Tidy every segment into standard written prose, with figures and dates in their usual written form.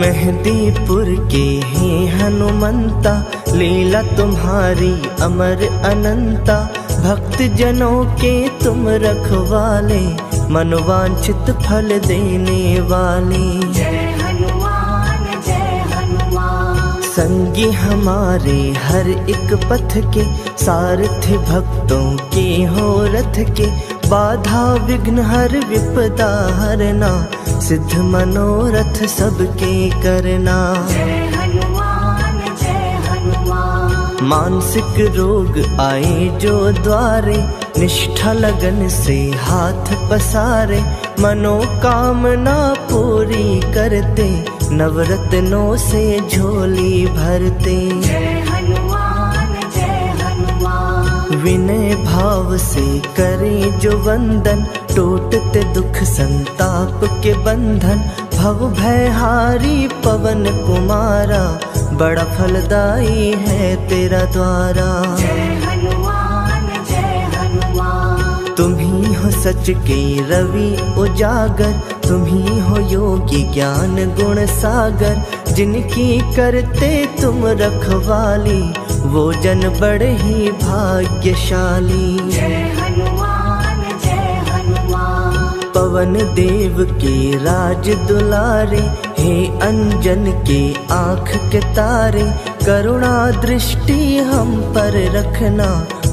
मेहंदीपुर के हैं हनुमंता, लीला तुम्हारी अमर अनंता। भक्त जनों के तुम रखवाले, मनोवांछित फल देने वाले। जय हनुमान जय हनुमान। संगी हमारे हर एक पथ के, सारथी भक्तों के हो रथ के। बाधा विघ्न हर विपदा हरना, सिद्ध मनोरथ सबके करना। जय हनुमान जय हनुमान। मानसिक रोग आए जो द्वारे, निष्ठा लगन से हाथ पसारे। मनोकामना पूरी करते, नवरत्नों से झोली भरते। जय हनुमान जय हनुमान। विनय भाव से करे जो वंदन, टूटते दुख संताप के बंधन। भव भयहारी पवन कुमारा, बड़ा फलदायी है तेरा द्वारा। जय हनुमान जय हनुमान। तुम ही हो सच के रवि उजागर, तुम ही हो योगी ज्ञान गुण सागर। जिनकी करते तुम रखवाली, वो जन बड़े ही भाग्यशाली। जय हनुमान जय हनुमान। पवन देव के राज दुलारे, हे अंजन के आँख के तारे। करुणा दृष्टि हम पर रखना,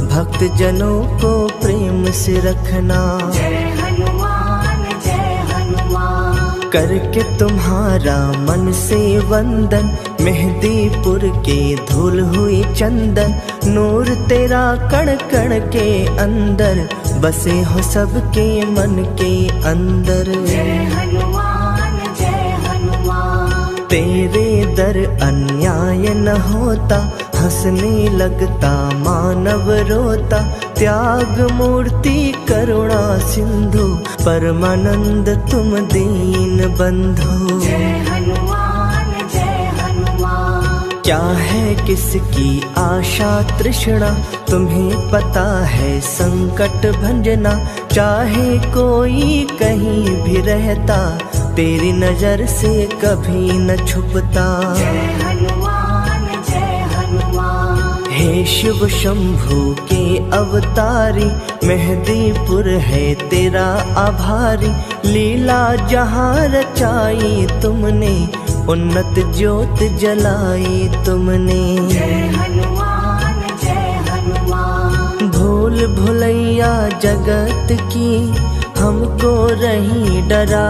भक्त जनों को प्रेम से रखना। जय हनुमान जय हनुमान। करके तुम्हारा मन से वंदन, मेहंदीपुर के धूल हुई चंदन। नूर तेरा कण कण के अंदर, बसे हो सबके मन के अंदर। जय हनुमान जय हनुमान। तेरे दर अन्याय न होता, हंसने लगता मानव रोता। त्याग मूर्ति करुणा सिंधु, परमानंद तुम दीन बंधु। जय हनुमान जय हनुमान। क्या है किसकी आशा तृष्णा, तुम्हें पता है संकट भंजना। चाहे कोई कहीं भी रहता, तेरी नजर से कभी न छुपता। जय हनुमान जय हनुमान। हे शिव शंभु के अवतारी, मेहंदीपुर है तेरा आभारी। लीला जहाँ रचाई तुमने, उन्नत ज्योत जलाई तुमने। जय हनुमान जय हनुमान। भूल भुलैया जगत की, हमको रही डरा।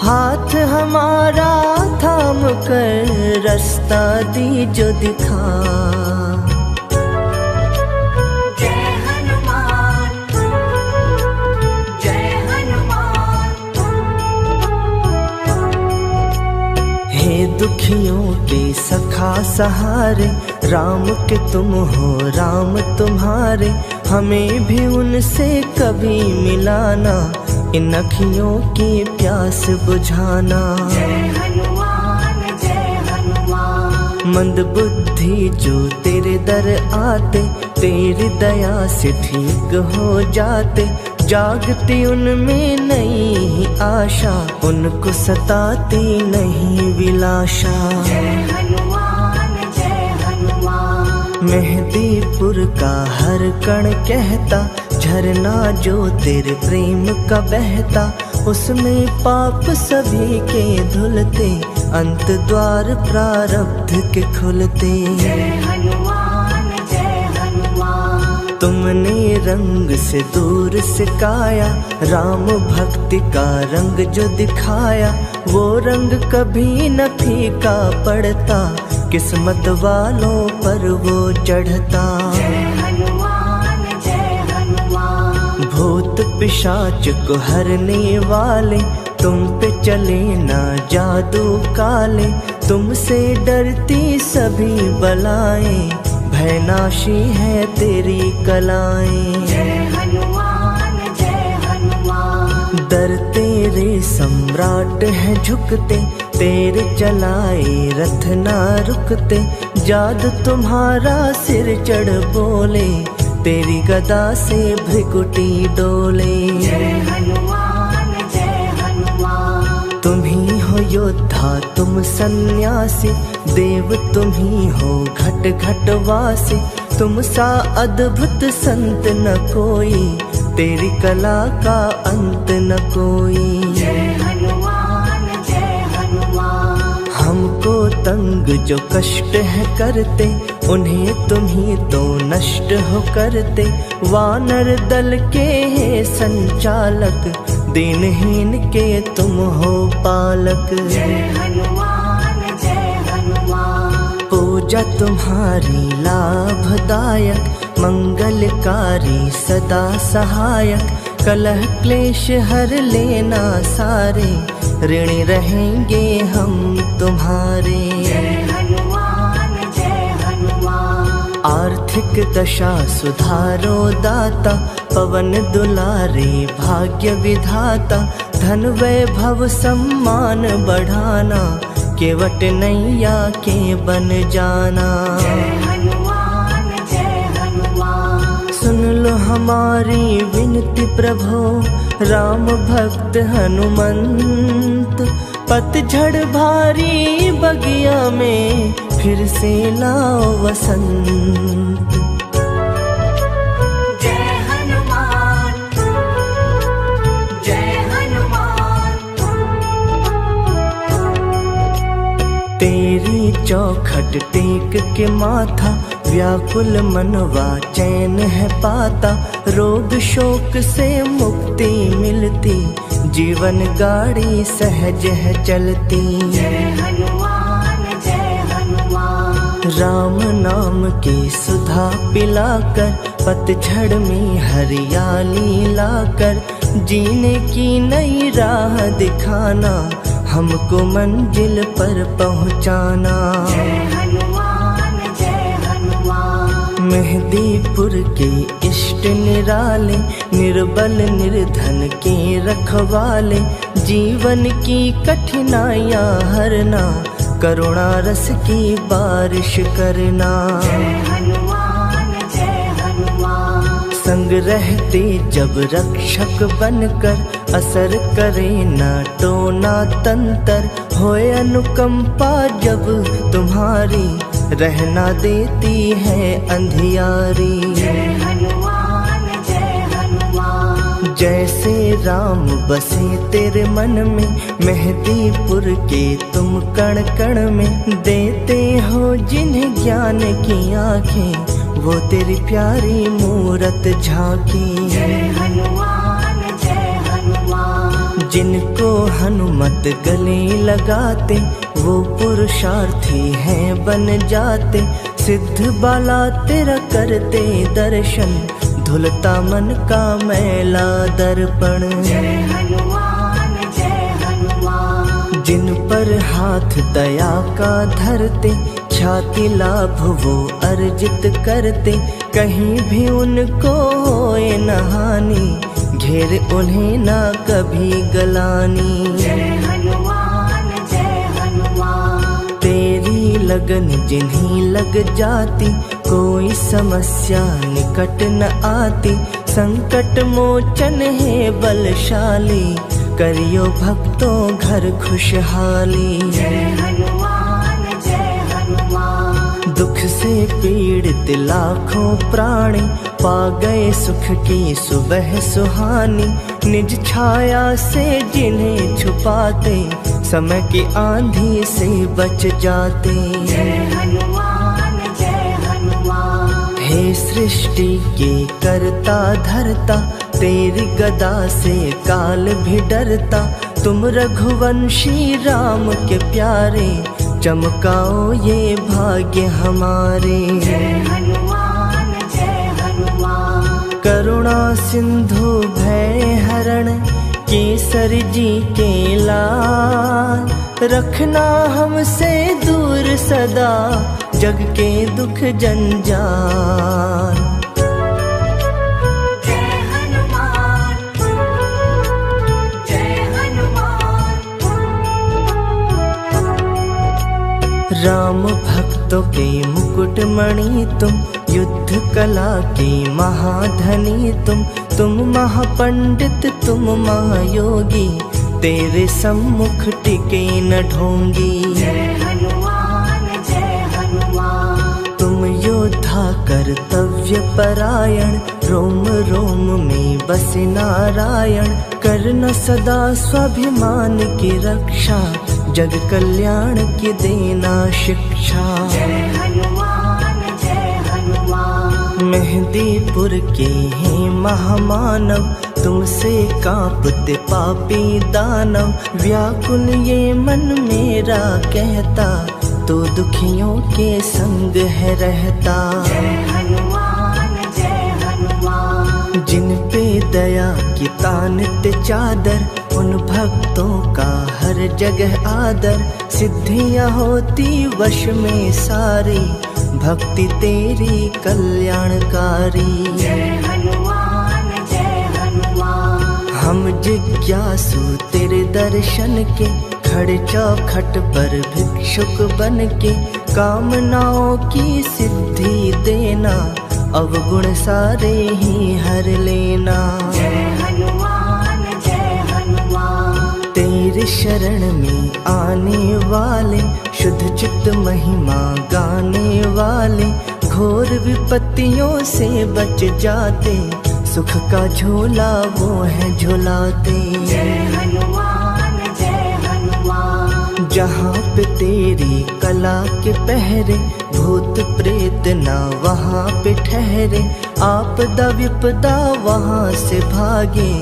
हाथ हमारा थाम कर, रास्ता दीजो दिखा। जय हनुमान जय हनुमान। हे दुखियों के सखा सहारे, राम के तुम हो राम तुम्हारे। हमें भी उनसे कभी मिलाना, इन अखियों की प्यास बुझाना। जय हनुमान जय हनुमान। मंद बुद्धि जो तेरे दर आते, तेरी दया से ठीक हो जाते। जागती उनमें नई आशा, उनको सताती नहीं विलाशा। जय हनुमान जय हनुमान। मेहंदीपुर का हर कण कहता, झरना जो तेरे प्रेम का बहता। उसमें पाप सभी के धुलते, अंत द्वार प्रारब्ध के खुलते। जय हनुमान जय हनुमान। तुमने रंग से दूर सिखाया, राम भक्ति का रंग जो दिखाया। वो रंग कभी न फीका पड़ता, किस्मत वालों पर वो चढ़ता। जय हनुमान जय हनुमान। भूत पिशाच को हरने वाले, तुम पे चले ना जादू काले। तुमसे डरती सभी बलाएं, भयनाशी है तेरी कलाएं। जय हनुमान जय हनुमान। दर तेरे सम्राट है झुकते, तेरे चलाए रथ ना रुकते। जादू तुम्हारा सिर चढ़ बोले, तेरी गदा से भृकुटी डोले। जय हनुमान जय हनुमान। तुम ही हो योद्धा तुम सन्यासी, देव तुम ही हो घट घट वासी। तुम सा अद्भुत संत न कोई, तेरी कला का अंत न कोई। जय हनुमान जय हनुमान। हमको तंग जो कष्ट है करते, उन्हें तुम ही तो नष्ट हो करते। वानर दल के हे संचालक, दीनहीन के तुम हो पालक। जय हनुमान जय हनुमान। पूजा तुम्हारी लाभदायक, मंगलकारी सदा सहायक। कलह क्लेश हर लेना सारे, ऋणी रहेंगे हम तुम्हारे। जय हनुमान जय हनुमान। आर्थिक दशा सुधारो दाता, पवन दुलारे भाग्य विधाता। धन वैभव सम्मान बढ़ाना, केवट नैया के बन जाना। जय हनुमान जय हनुमान। सुन लो हमारी विनती प्रभो, राम भक्त हनुमंत। पतझड़ भारी बगिया में, फिर से लाओ वसंत। जय हनुमान जय हनुमान। तेरी चौखट टेक के माथा, व्याकुल मनवा चैन है पाता। रोग शोक से मुक्ति मिलती, जीवन गाड़ी सहज है चलती। जय हनुमान जय हनुमान। राम नाम की सुधा पिलाकर, पतझड़ में हरियाली लाकर। जीने की नई राह दिखाना, हमको मंजिल पर पहुंचाना। जय हनुमान जय हनुमान। मेहदीपुर के इष्ट निराले, निर्बल निर्धन के रखवाले। जीवन की कठिनाइयाँ हरना, करुणा रस की बारिश करना। जय हनुमान जय हनुमान। संग रहते जब रक्षक बनकर, असर करे ना टोना तंतर। होए अनुकंपा जब तुम्हारी, रहना देती है अंधियारी। जय हनुमान जय हनुमान। जैसे राम बसे तेरे मन में, मेहदीपुर के तुम कण कण में। देते हो जिन्हें ज्ञान की आंखें, वो तेरी प्यारी मूरत झांकी। जय हनुमान जय हनुमान। जिनको हनुमत गले लगाते, वो पुरुषार्थी हैं बन जाते। सिद्ध बाला तेरा करते दर्शन, धुलता मन का मैला दर्पण। जय हनुमान जय हनुमान। जिन पर हाथ दया का धरते, छाती लाभ वो अर्जित करते। कहीं भी उनको होए न हानि, घेर उन्हें ना कभी गलानी। जय हनुमान जय हनुमान। तेरी लगन जिन्हीं लग जाती, कोई समस्या निकट न आती। संकट मोचन है बलशाली, करियो भक्तों घर खुशहाली। जय हनुमान जय हनुमान। दुख से पीड़ित लाखों प्राणी, पा गए सुख की सुबह सुहानी। निज छाया से जिन्हें छुपाते, समय की आंधी से बच जाते। जय हनुमान जय हनुमान। हे सृष्टि के करता धरता, तेरी गदा से काल भी डरता। तुम रघुवंशी राम के प्यारे, चमकाओ ये भाग्य हमारे। जय हनुमान जय हनुमान। करुणा सिंधु भय हरण, केसरी जी के लाल। रखना हमसे दूर सदा, जग के दुख जंजाल। जय हनुमान जय हनुमान। राम भक्तों के मुकुट मणि तुम, युद्ध कला की महाधनी तुम। तुम महापंडित तुम महायोगी, तेरे सम्मुख टिके न ढोंगी। जय हनुमान जय हनुमान। तुम योद्धा कर्तव्य परायण, रोम रोम में बसे नारायण। करना सदा स्वाभिमान की रक्षा, जग कल्याण की देना शिक्षा। जय हनुमान जय हनुमान। मेहंदीपुर के हैं महामानव, तुमसे कांपते पापी दानव। व्याकुल ये मन मेरा कहता, तो दुखियों के संग है रहता। जय हनुमान जय हनुमान। जिन पे दया की तानत चादर, उन भक्तों का हर जगह आदर। सिद्धियां होती वश में सारी, भक्ति तेरी कल्याणकारी। जय हनुमान जय हनुमान। हम जिज्ञासु तेरे दर्शन के, खड़े चौखट पर भिक्षुक बन के। कामनाओं की सिद्धि देना, अवगुण सारे ही हर लेना। जय हनुमान जय हनुमान। तेरे शरण में आने वाले, शुद्ध चित्त महिमा गाने वाले। घोर विपत्तियों से बच जाते, सुख का झोला वो है झुलाते। जय हनुमान जय हनुमान। जहाँ पे तेरी कला के पहरे, भूत प्रेत ना वहाँ पे ठहरे। आपदा विपदा वहाँ से भागे,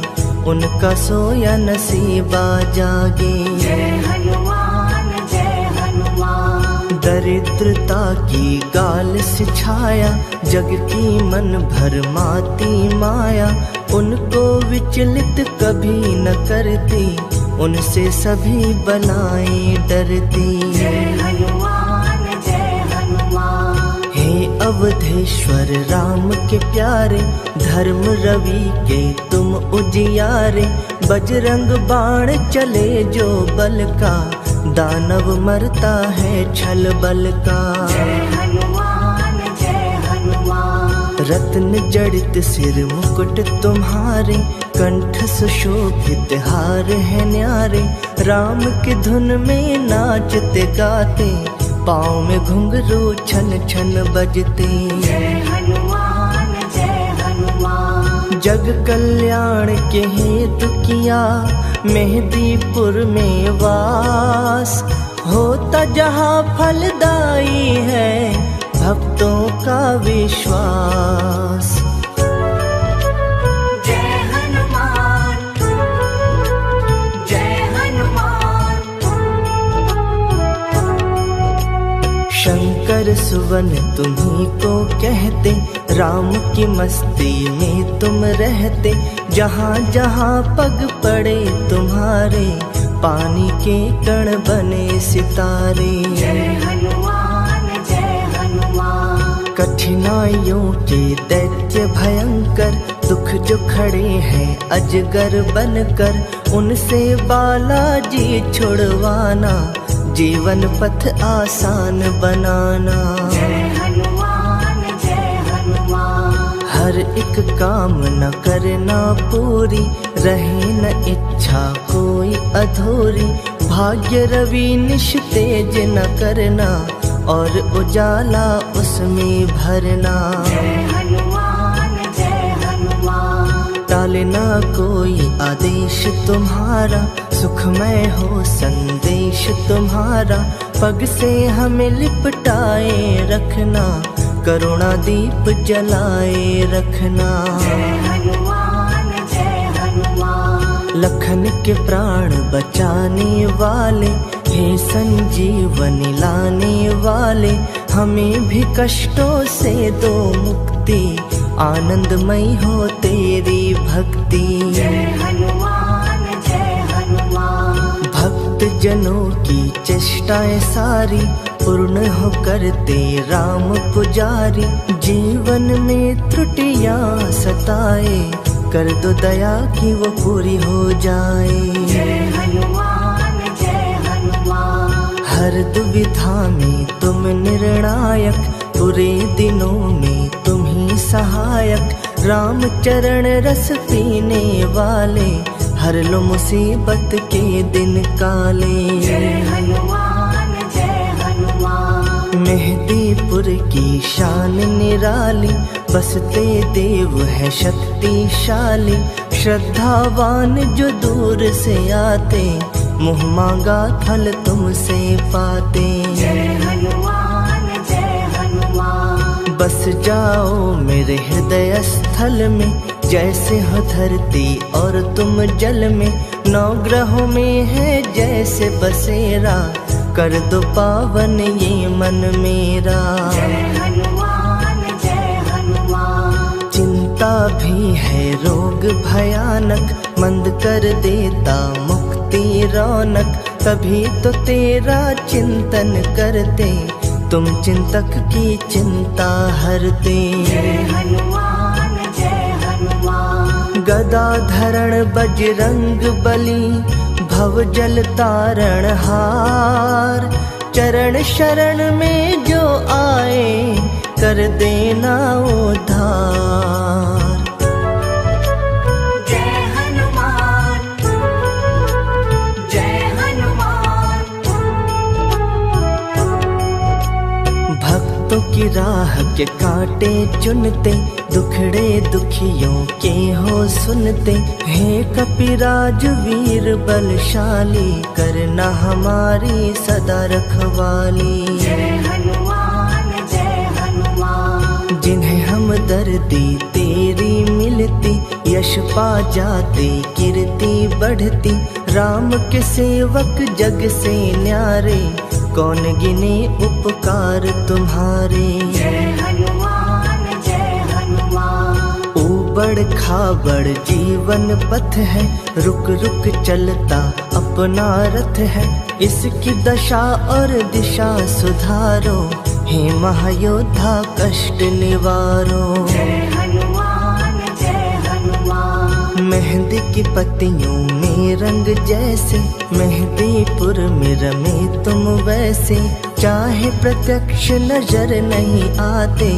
उनका सोया नसीबा जागे। जय हनुमान जय हनुमान। दरिद्रता की गाल से छाया, जग की मन भर माती माया। उनको विचलित कभी न करती, उनसे सभी बलाएं डरती। जय हनुमान जय हनुमान। हे अवधेश्वर राम के प्यारे, धर्म रवि के तुम उजियारे। बजरंग बाण चले जो बल का, दानव मरता है छल बल का। जय हनुमान जय हनुमान। रत्न जड़ित सिर मुकुट तुम्हारे, कंठ सुशोभित हार है न्यारे। राम की धुन में नाचते गाते, पाँव में घुंघरू छन छन बजते। जय हनुमान जय हनुमान। जग कल्याण के हेतु किया, मेहंदीपुर में वास। होता जहाँ फलदायी है, भक्तों का विश्वास। जय हनुमान जय हनुमान। शंकर सुवन तुम्ही को कहते, राम की मस्ती में तुम रहते। जहाँ जहाँ पग पड़े तुम्हारे, पानी के कण बने सितारे। जय हनुमान जय हनुमान। कठिनाइयों के दैत्य भयंकर, दुख जो खड़े हैं अजगर बनकर। उनसे बालाजी छुड़वाना, जीवन पथ आसान बनाना। जय हनुमान जय हनुमान। हर एक काम न करना पूरी, रहे न इच्छा कोई अधूरी। भाग्य रवि निश तेज न करना, और उजाला उसमें भरना। जय हनुमान जय हनुमान। टालना कोई आदेश तुम्हारा, सुखमय हो संदेश तुम्हारा। पग से हमें लिपटाए रखना, करुणा दीप जलाए रखना। जय हनुमान जय हनुमान। लखन के प्राण बचाने वाले, हे संजीवनी लाने वाले। हमें भी कष्टों से दो मुक्ति, आनंदमयी हो तेरी भक्ति। जय हनुमान जय हनुमान। भक्त जनों की चेष्टाएं सारी, पूर्ण हो करते राम पुजारी। जीवन में त्रुटियां सताए, कर दो दया कि वो पूरी हो जाए। जय हनुमान जय हनुमान। हर दुविधा में तुम निर्णायक, बुरे दिनों में तुम ही सहायक। राम चरण रस पीने वाले, हर लो मुसीबत के दिन काले। जय हनुमान जय हनुमान। मेहदीपुर की शान निराली, बसते देव है शक्तिशाली। श्रद्धावान जो दूर से आते, मुँह मांगा फल तुमसे पाते। जय हनुमान जय हनुमान। बस जाओ मेरे हृदय स्थल में, जैसे हो धरती और तुम जल में। नौ ग्रहों में है जैसे बसेरा, कर दो पावन ये मन मेरा। जय हनुमान जय हनुमान। चिंता भी है रोग भयानक, मंद कर देता मुक्ति रौनक। तभी तो तेरा चिंतन करते, तुम चिंतक की चिंता हरते। जय हनुमान जय हनुमान। गदा धरण बजरंग बली, भव जल तारण हार। चरण शरण में जो आए, कर देना उद्धार। जय हनुमान जय हनुमान। भक्तों की राह के कांटे चुनते, दुखड़े दुखियों के हो सुनते। हे कपिराज वीर बलशाली, करना हमारी सदा रखवाली। जय हनुमान जय हनुमान। जिन्हें हम दर्दी तेरी मिलती, यश पा जाते कीर्ति बढ़ती। राम के सेवक जग से न्यारे, कौन गिने उपकार तुम्हारे। जय हनुमान जय हनुमान। ऊबड़ खाबड़ जीवन पथ है, रुक रुक चलता अपना रथ है। इसकी दशा और दिशा सुधारो, हे महायोद्धा कष्ट निवारो। जय हनुमान जय हनुमान। मेहंदी की पत्तियों में रंग जैसे, मेहंदीपुर में रमे तुम वैसे। चाहे प्रत्यक्ष नजर नहीं आते,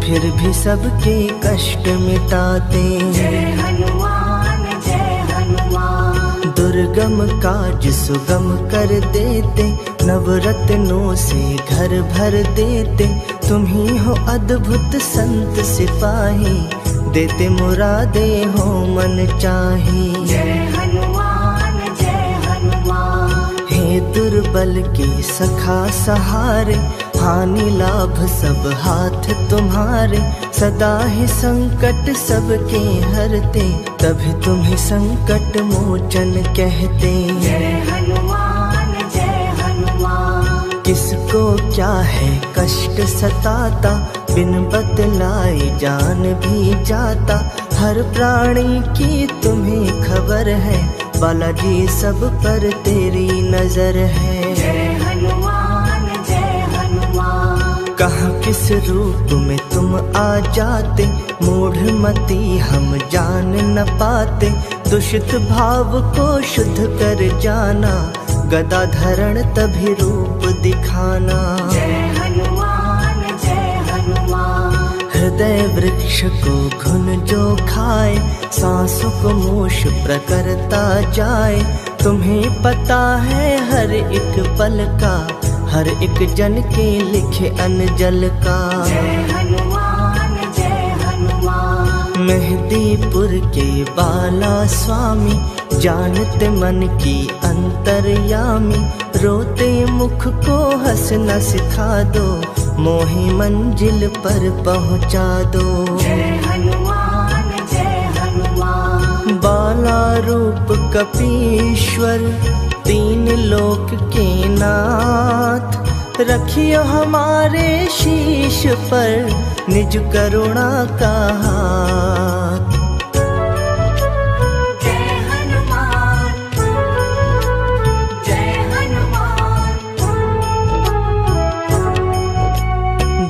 फिर भी सबके कष्ट मिटाते। जय हनुमान जय हनुमान। दुर्गम काज सुगम कर देते, नवरत्नों से घर भर देते। तुम ही हो अद्भुत संत सिपाही, देते मुरादे हो मन चाही। जय हनुमान जय हनुमान। हे दुर्बल के सखा सहारे, हानि लाभ सब हाथ तुम्हारे। सदा ही संकट सबके हरते, तभी तुम्हें संकट मोचन कहते। जय हनुमान जय हनुमान। किसको क्या है कष्ट सताता, बिन बतलाए जान भी जाता। हर प्राणी की तुम्हें खबर है, बालाजी सब पर तेरी नजर है। जय हनुमान जय हनुमान। कहाँ किस रूप में तुम आ जाते, मूढ़ मती हम जान न पाते। दूषित भाव को शुद्ध कर जाना, गदा धरण तभी रूप दिखाना। जय हनुमान जय हनुमान। हृदय वृक्ष को घुन जो खाए, सांसों को मोश प्रकरता जाए। तुम्हें पता है हर एक पल का, हर एक जन के लिखे अनजल का। जय हनुमान जय हनुमान। मेहदीपुर के बाला स्वामी, जानते मन की अंतर्यामी। रोते मुख को हंसना सिखा दो, मोहे मंजिल पर पहुंचा दो। जय हनुमान जय हनुमान। बाला रूप कपीश्वर, तीन लोक के नाथ। रखियो हमारे शीश पर, निज करुणा का हाथ। जय हनुमान जय हनुमान।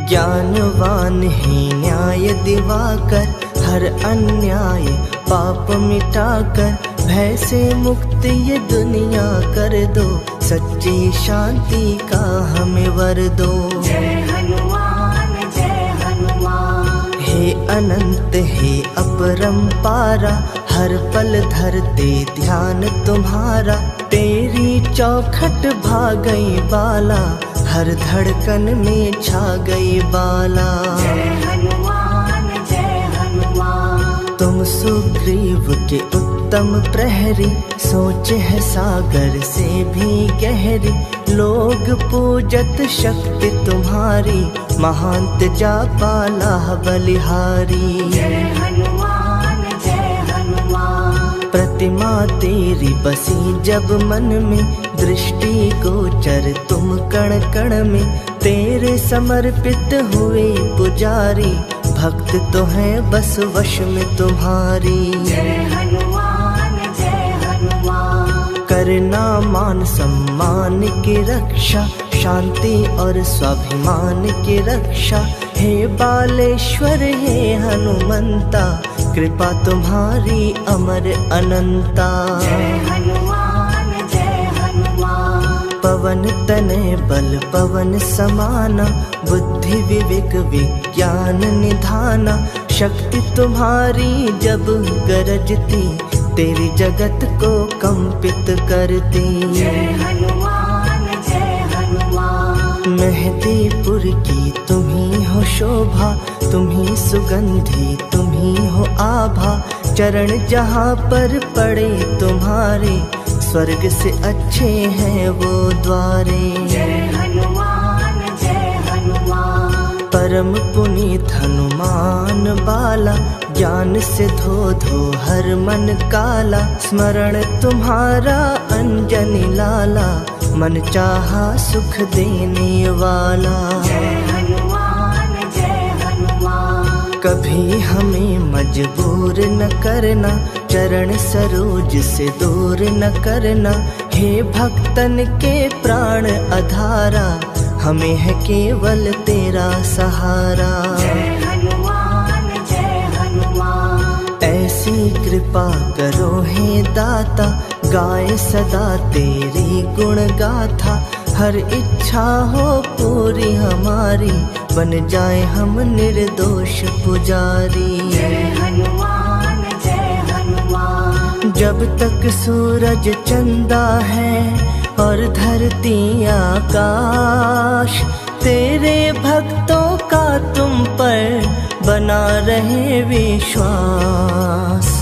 ज्ञानवान ही न्याय दिवाकर, हर अन्याय पाप मिटाकर। भय से मुक्त ये दुनिया कर दो, सच्ची शांति का हमें वर दो। जय हनुमान जय हनुमान। हे अनंत हे अपरंपारा, हर पल धरते ध्यान तुम्हारा, तेरी चौखट भा गई बाला, हर धड़कन में छा गई बाला। जय हनुमान जय हनुमान। तुम सुग्रीव के उत्तम प्रहरी, सोच है सागर से भी गहरी, लोग पूजत शक्ति तुम्हारी, महांत जापाला बलिहारी। जय हनुमान जय हनुमान। प्रतिमा तेरी बसी जब मन में, दृष्टि गोचर तुम कण कण में, तेरे समर्पित हुए पुजारी, भक्त तो हैं बस वश में तुम्हारी। जय हनुमान जय हनुमान। करना मान सम्मान की रक्षा, शांति और स्वाभिमान की रक्षा, हे बालेश्वर हे हनुमंता, कृपा तुम्हारी अमर अनंता। जय हनुमान जय हनुमान। पवन तनय बल पवन समाना, बुद्धि विवेक विज्ञान निधाना, शक्ति तुम्हारी जब गरजती, तेरी जगत को कंपित करती। जय हनुमान जय हनुमान। मेहदीपुर की तुम्ही हो शोभा, तुम्ही सुगंधि तुम्ही हो आभा, चरण जहाँ पर पड़े तुम्हारे, स्वर्ग से अच्छे हैं वो द्वारे। जय हनुमान जय हनुमान। परम पुनीत हनुमान बाला, ज्ञान से धो धो हर मन काला, स्मरण तुम्हारा अंजनी लाला, मन चाहा सुख देने वाला। जय हनुमान जय हनुमान। कभी हमें मजबूर न करना, चरण सरोज से दूर न करना, हे भक्तन के प्राण आधारा, हमें है केवल तेरा सहारा। जय हनुमान जय हनुमान। ऐसी कृपा करो हे दाता, गाए सदा तेरी गुण गाथा, हर इच्छा हो पूरी हमारी, बन जाए हम निर्दोष पुजारी। जय हनुमान जय हनुमान। जब तक सूरज चंदा है और धरती आकाश, तेरे भक्तों का तुम पर बना रहे विश्वास।